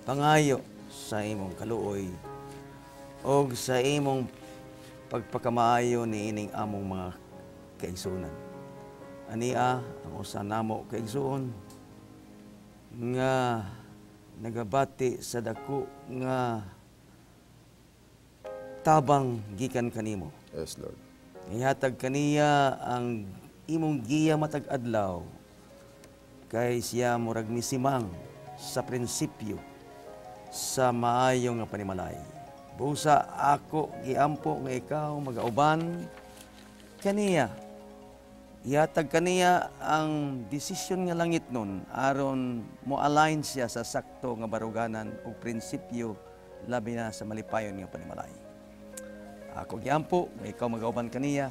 pangayo sa imong kaluoy o sa imong pagpakamaayo ni ining among mga kaigsunan. Ania, ang usa namo kaigsuon nga nagabati sa dako nga tabang gikan kanimo. Yes, Lord. Ihatag kaniya ang imong giya matag adlaw kay siya murag misimang sa prinsipyo sa maayo nga panimalay. Busa ako giampo nga ikaw magauban kaniya. Ihatag kaniya ang desisyon nga langit nun aron mo align siya sa sakto nga baruganan ug prinsipyo labi na sa malipayon nga panimalay. Ako giampo nga ikaw magauban kaniya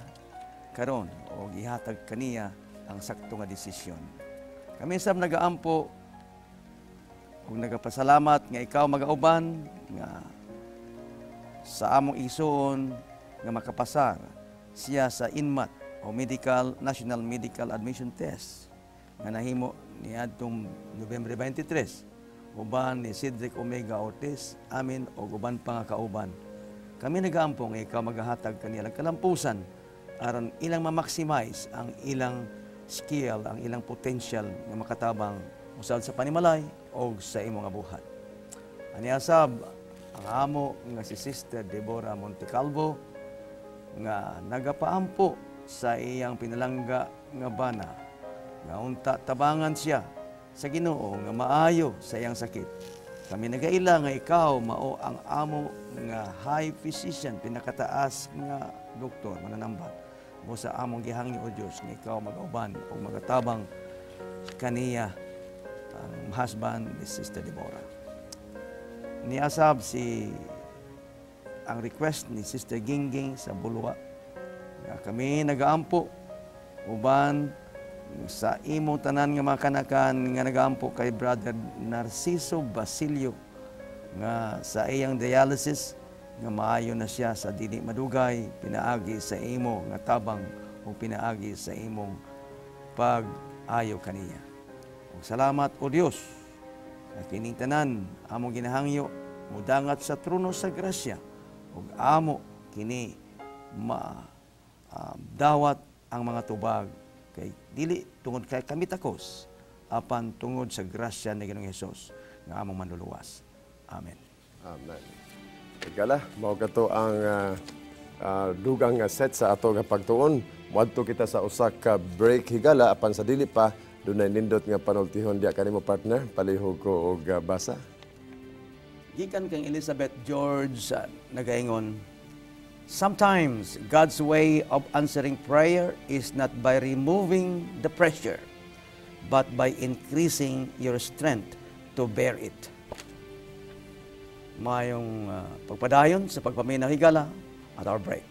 karon o gihatag kaniya ang sakto nga desisyon. Kami sab nagaampo ug nagapasalamat nga ikaw magauban nga sa among isuon nga makapasar siya sa INMAT o National Medical Admission Test nga nahimo niadtong November 23 uban ni Cedric Omega Ortiz, amin o uban pa nga kauban. Kami nagaampo nga ikaw magahatag kanilang kalampusan aron ilang ma-maximize ang ilang skill, ang ilang potential nga makatabang usad sa panimalay o sa imong buhat. Ani asab ang amo nga si Sister Deborah Montecalvo nga nagapaampo sa iyang pinalangga nga bana nga unta tabangan siya sa Ginoo nga maayo sa iyang sakit. Kami nagaila nga ikaw mao ang amo nga high physician, pinakataas nga doktor mananamba mo sa among gihangyo o Dios nga ikaw magauban o magatabang kaniya ang husband ni Sister Deborah. Niasab ang request ni Sister Gingging sa Bulwa nga kami nagaampo uban sa imong tanan nga mga kanakan nga nagaampo kay Brother Narciso Basilio nga sa iyang dialysis nga maayo na siya sa dili madugay, pinaagi sa imo nga tabang o pinaagi sa imong pag-ayo kaniya. Ug salamat o Dios nga kining tanan among ginahangyo mudangat sa trono sa grasya ug amo kini dawat ang mga tubag kay dili tungod kay kami takos apan tungod sa grasya ni Ginoong Hesus nga among manluluwas. Amen. Amen. Higala, mao kato ang dugang nga set sa ato nga pagtuon. Muadto kita sa usa ka break higala apan sa dili pa dunay nindot nga panultihon diya kanimo partner, palihog ko og basa. Gikan kang Elizabeth George nagaingon, sometimes God's way of answering prayer is not by removing the pressure, but by increasing your strength to bear it. Mayong pagpadayon sa pagpaminaw higala at our break.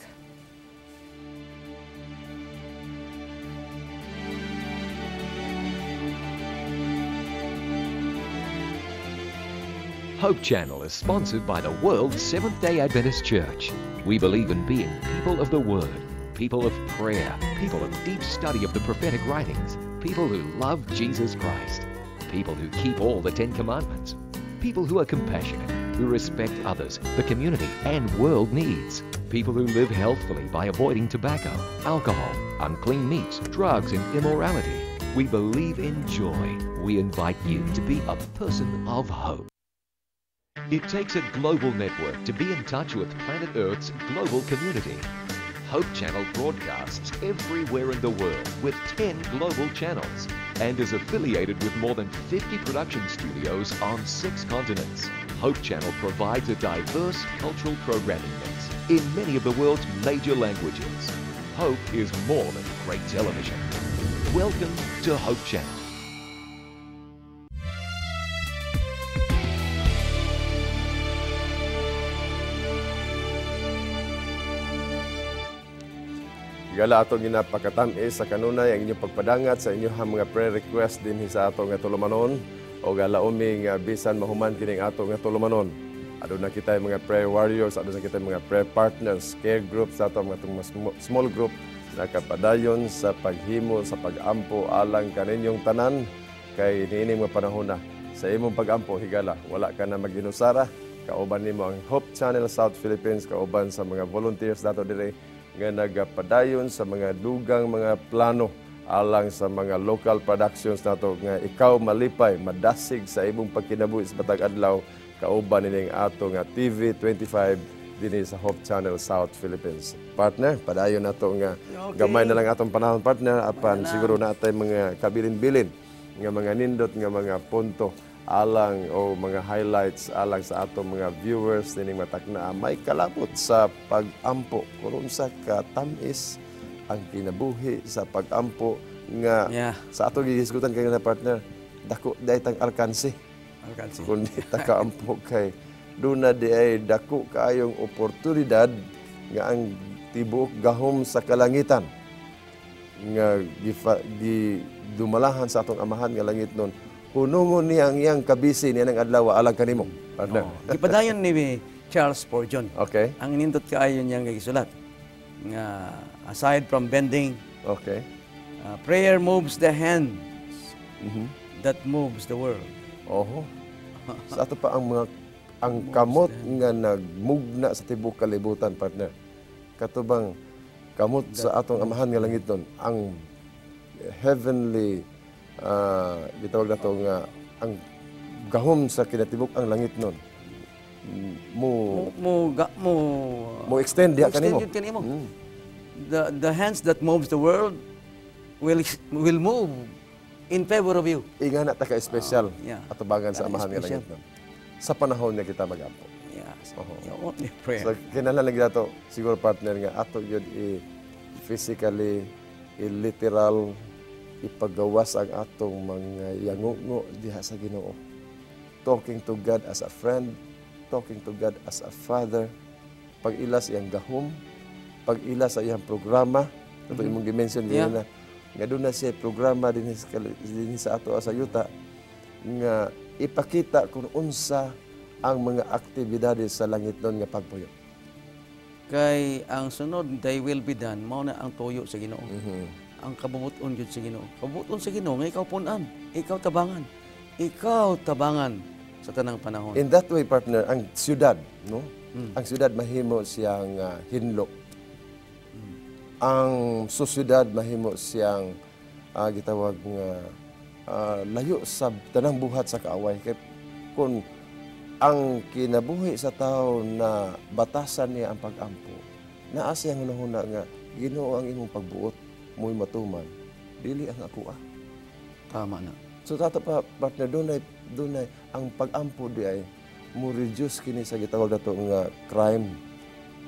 Hope Channel is sponsored by the World Seventh-day Adventist Church. We believe in being people of the Word, people of prayer, people of deep study of the prophetic writings, people who love Jesus Christ, people who keep all the 10 Commandments, people who are compassionate, who respect others, the community, and world needs, people who live healthfully by avoiding tobacco, alcohol, unclean meats, drugs, and immorality. We believe in joy. We invite you to be a person of hope. It takes a global network to be in touch with planet Earth's global community. Hope Channel broadcasts everywhere in the world with 10 global channels and is affiliated with more than 50 production studios on 6 continents. Hope Channel provides a diverse cultural programming mix in many of the world's major languages. Hope is more than great television. Welcome to Hope Channel. Gala ato ginapakatamis sa kanunay ang inyong pagpadangat sa inyong mga prayer request din sa ato nga tulumanon o galaumi nga bisan mahuman kining ato nga tulumanon. Aduna kita mga prayer warriors, aduna kita mga prayer partners, care groups sa ato mga small group na kapadayon sa paghimo sa pagampo alang kaninyong tanan kay niining mga panahon na sa imong pagampo higala wala ka na maginusara kauban nimo ang Hope Channel South Philippines kauban sa mga volunteers dato dire nga nagapadayon sa mga dugang mga plano alang sa mga local productions nato nga ikaw malipay madasig sa imong pagkinabuhi sa batag adlaw kauban nining ato nga TV25 dinhi sa Hope Channel South Philippines. Partner, padayon nato nga gamay na lang atong panahon partner apan siguro natay mga kabilin-bilin nga mga nindot nga mga punto alang o mga highlights alang sa atong mga viewers nining matakna may kalabot sa pagampo kung sa katamis ang kinabuhi sa pagampo nga sa atong gihisgutan kay na partner dako daytang alkansi kundi takaampo kay duna di ay dako kaayong oportunidad nga ang tibuok gahom sa kalangitan nga dumalahan sa atong amahan nga langit nun hunungon niya ang iyang kabisi niya ng adlaw alang kanimo. Partner. Gipadayon ni Charles Spurgeon. Okay. Ang nindot kaayo niya nga gisulat nga aside from bending, prayer moves the hands that moves the world. Oho. Sa ato pa ang kamot nga nagmugna sa tibuok kalibutan partner. Katubang kamot sa atong amahan nga langit nun ang heavenly gitawag na ito nga ang gahom sa kinatibok ang langit nun mo extend diha kanimo. The hands that moves the world will move in favor of you. Inga na ta ka special atubangan sa amahan nga langit nun sa panahon nga kita magampo. Yes. So kinahanglan lang dato siguro partner nga ato gyud physically literal ipagawas ang atong mga yangungo diha sa Ginoo. Talking to God as a friend, talking to God as a father, pag-ila sa iyang gahom, pag-ila sa iyang programa, ito imong gi-mention din na nga doon na siya programa din sa ato sa yuta nga ipakita kung unsa ang mga aktibidades sa langit nun nga pagpuyo? Kay ang sunod, thy will be done, mao na ang tuyo sa Ginoo. Ang kabubuton jud sa Ginoo. Kabubuton sa Ginoo nga ikaw punan, ikaw tabangan. Ikaw tabangan sa tanang panahon. In that way, partner, ang siyudad, no? Ang siyudad mahimo siyang hinlo. Ang susyudad mahimo siyang gitawag nga layo sa tanang buhat sa kaaway. Kay kung ang kinabuhi sa tao na batasan niya ang pag-ampo, naa siyang hunahuna nga Ginoo ang imong pagbuot, mo'y matuman, dili ang ako. Tama na. So tato pa, partner, dunay ang pag-ampo di ay mo reduce kini sa gitawag nato nga crime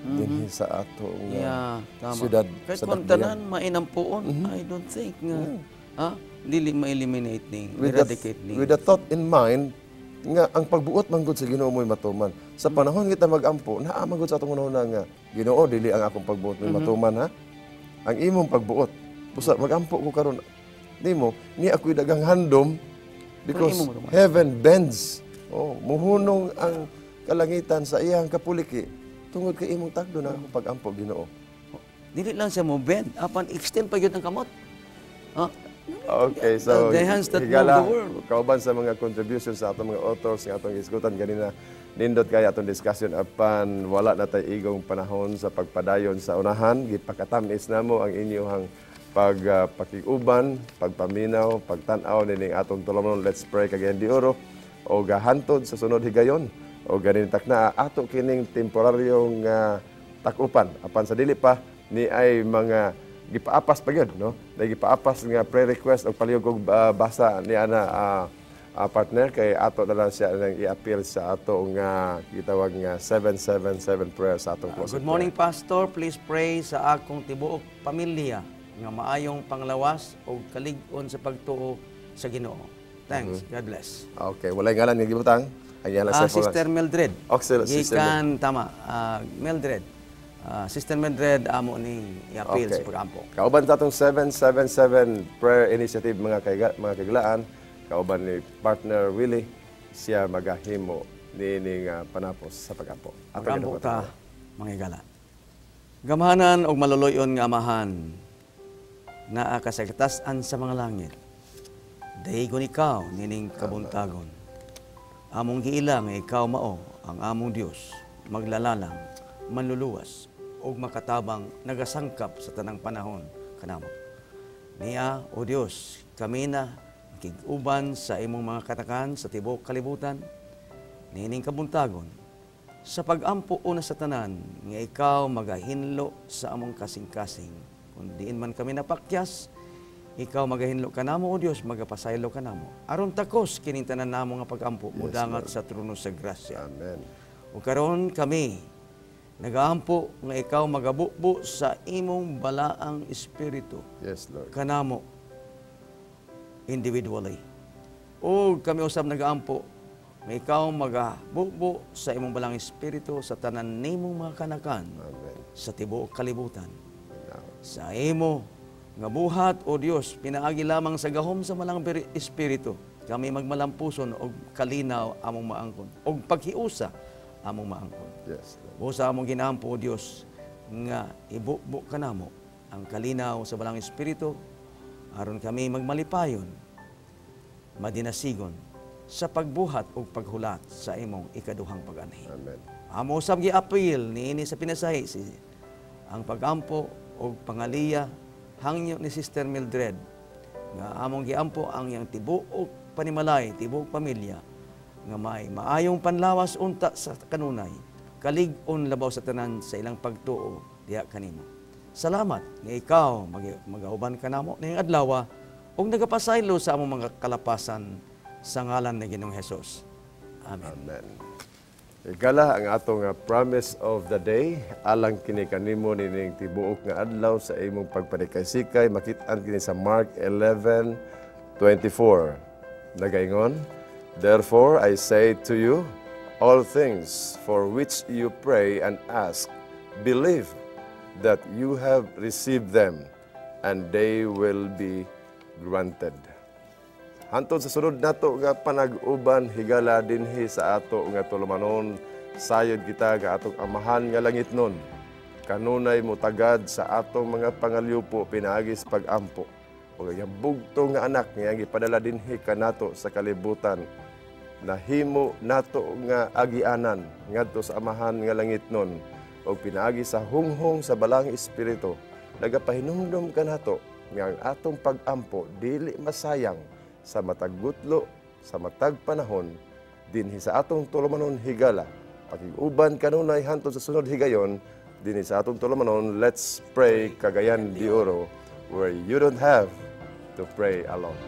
dinhi sa ato nga Yeah, tama. siyudad Kahit sa kung dakbayan. tanan mainampuon, I don't think nga dili ma-eliminate ni, With eradicate ni. the thought in mind nga ang pagbuot man gud sa Ginoo mo'y matuman. Sa panahon kita mag-ampo, naa man gud sa atong una nga Ginoo dili ang akong pagbuot mo'y matuman ha. Ang imong pagbuot. Busa mag-ampo ko karon nimo, ni ako'y dagang handom because Ang imong matuman. heaven bends. Oh, muhunong ang kalangitan sa iyang kapuliki tungod kay imong tagdo na akong pag-ampo Ginoo. Dili lang siya mo bend, apan extend pa yun ang kamot. Ha? Okay, so The hands that move higala, the world. kauban sa mga contributions sa atong mga authors nga atong isgutan ganina, nindot kay atong discussion apan wala na tay igong panahon sa pagpadayon sa unahan, gipakatamis namo ang inyong pagpakiguban, pagpaminaw, pagtan-aw nining atong tulumanon. Let's pray kagayan di oro o gahantod sa sunod higayon o ganin takna ato kining temporaryong takupan apan sa dili pa ni ay mga gipaapas pa gyud, no? Gipaapas nga pre-request og palihog og basa ni ana partner kay ato na lang siya nang i-appeal sa ato nga gitawag nga 777 prayer sa atong closing Good morning, Pastor. Please pray sa akong tibuok pamilya nga maayong panglawas o kalig-on sa pagtuo sa Ginoo. Thanks. God bless. prayer. Okay, walay ngalan nga gibutang. Ang ngalan sa Sister Mildred. Sister Gikan, tama. Mildred. Sister Mildred, amo ni i-appeal sa pag-ampo. Kauban sa atong 777 prayer initiative mga kaglaan, kauban ni partner Willie, siya magahimo nining panapos sa pag-ampo. Pag-ampo ta, mga igala. Gamahanan og maluluyon nga amahan, naa kasagtasan sa mga langit. Dahigon ikaw, nining kabuntagon. Among giila nga ikaw mao, ang among Dios, maglalalang, manluluwas, ug makatabang nagasangkap sa tanang panahon kanamo. Niya, O Dios, kami na kig-uban sa imong mga katakan sa tibuok kalibutan, nining kabuntagon, sa pag-ampo una sa tanan, nga ikaw magahinlo sa among kasing-kasing. Kung diin man kami napakyas, ikaw magahinlo kanamo, O Dios, magapasaylo kanamo. Aron takos kining tanan namo nga pag-ampo, mudangat sa trono sa grasya. Amen. O karon kami, nagaampo nga ikaw magabubo sa imong balaang espiritu Yes, Lord. kanamo individually. O kami usab nagaampo nga ikaw magabubo sa imong balaang espiritu sa tanan nimong mga kanakan Amen. sa tibuok kalibutan. Sa imo nga buhat, O Dios, pinaagi lamang sa gahom sa malang espiritu. Kami magmalampuson og kalinaw among maangkon, og paghiusa among maangkon. Yes, Lord. Busa among ginaampo, O Dios, nga ibubo kanamo ang kalinaw sa balang espiritu aron kami magmalipayon, madinasigon sa pagbuhat o paghulat sa imong ikaduhang pag-anhi. Amen. Amo usab gi-appeal niini sa pinasahi ang pagampo o pangaliya hangyo ni Sister Mildred nga among giampo ang iyang tibuok panimalay, tibuok pamilya nga may maayong panlawas unta sa kanunay, kalig-on labaw sa tanan sa ilang pagtuo diha kanimo. Salamat nga ikaw magauban kanamo ning adlaw ug nagapasaylo sa among mga kalapasan sa ngalan ni Ginoong Hesus. Amen. Amen. Igala ang atong promise of the day, alang kini kanimo nining tibuok nga adlaw sa imong pagpadikay-sikay, makit-an kini sa Mark 11:24. Nagaingon, therefore I say to you, all things for which you pray and ask, believe that you have received them, and they will be granted. Hantod sa sunod nato nga panag-uban higala dinhi sa ato nga tulumanon, sayod kita nga atong amahan nga langit nun. Kanunay mo tagad sa atong mga pangalyupo pinaagis pag-ampo. O yung bugto nga anak nga gipadala dinhi kanato sa kalibutan. Nahimo nato nga agianan ngadto sa amahan nga langit nun. O pinaagi sa hunghong sa balang espiritu. Nagapahinumdum kanato nga ang atong pag-ampo dili masayang sa matag gutlo, sa matag panahon, dinhi sa atong tulumanon higala. Pakiguban kanunay hantod sa sunod higayon, dinhi sa atong tulumanon, let's pray Cagayan de Oro, where you don't have to pray alone.